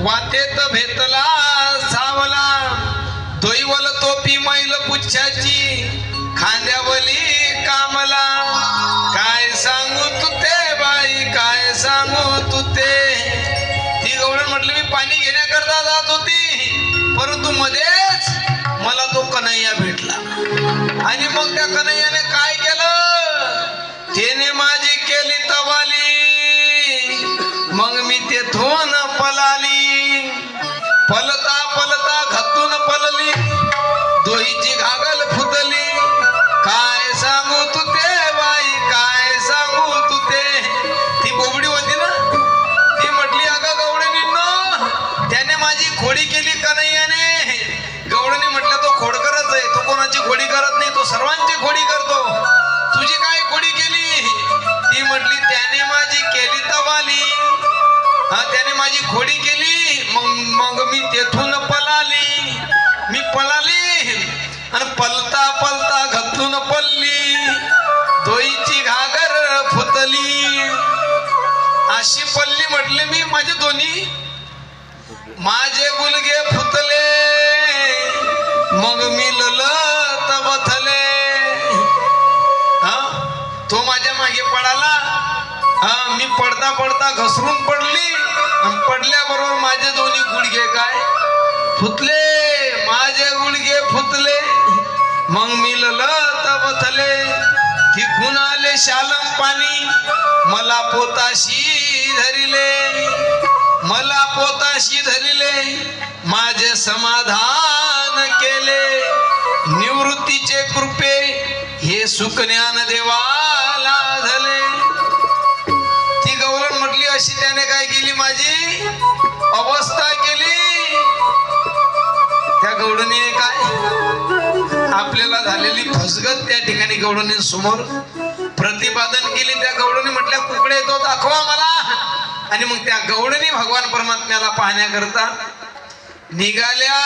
वाटेत भेटला सावला दोईवल तोपी मैल पुच्छाची खांद्यावली कामला काय सांगू तू ते बाई काय सांगू तू ते ती गवळण म्हटलं मी पाणी घेण्याकरता जात होती परंतु मध्येच मला तो कन्हैया भेटला आणि मग त्या कन्हैयाने काय केलं त्याने माझी केली तवाली मग मी तेथून पलाली पलता पलता घातून पलली दोहीची घागल फुटली काय सांगू तू ते बाई काय सांगू तू ते ती बोबडी होती ना ती म्हटली अगं गवळणींनो त्याने माझी खोडी केली कन्हैयाने गवळणी म्हटलं तो खोडकरच आहे तो कोणाची खोडी करत नाही तो सर्वांची खोडी करतो तुझी काय खोडी केली ती म्हटली त्याने माझी केली तवाली त्याने माझी खोडी केली मग मी तेथून पलाली मी पलाली आणि पलता पलता घातून पल्ली दोईची घागर फुटली अशी पल्ली म्हटले मी माझे दोन्ही माझे गुलगे फुटले मग मी ललत बथले तो माझ्या मागे पडाला मी पडता पडता घसरून पडली पडल्याबरोबर माझे दोन्ही गुडघे काय फुटले माझे गुडघे फुटले मग मी ललत बथले तिकून आले शालम पाणी मला पोताशी धरिले मला पोताशी धरिले माझे समाधान केले निवृत्तीचे कृपे हे सुज्ञान देवाला झाले ती गवळण म्हटली अशी त्याने काय केली माझी अवस्था केली त्या गवळणीने काय आपल्याला झालेली फसगत त्या ठिकाणी गवळणी समोर प्रतिपादन केली त्या गवळणी म्हटल्या कुकडे तो दाखवा मला आणि मग त्या गवळणी भगवान परमात्म्याला पाहण्याकरता निघाल्या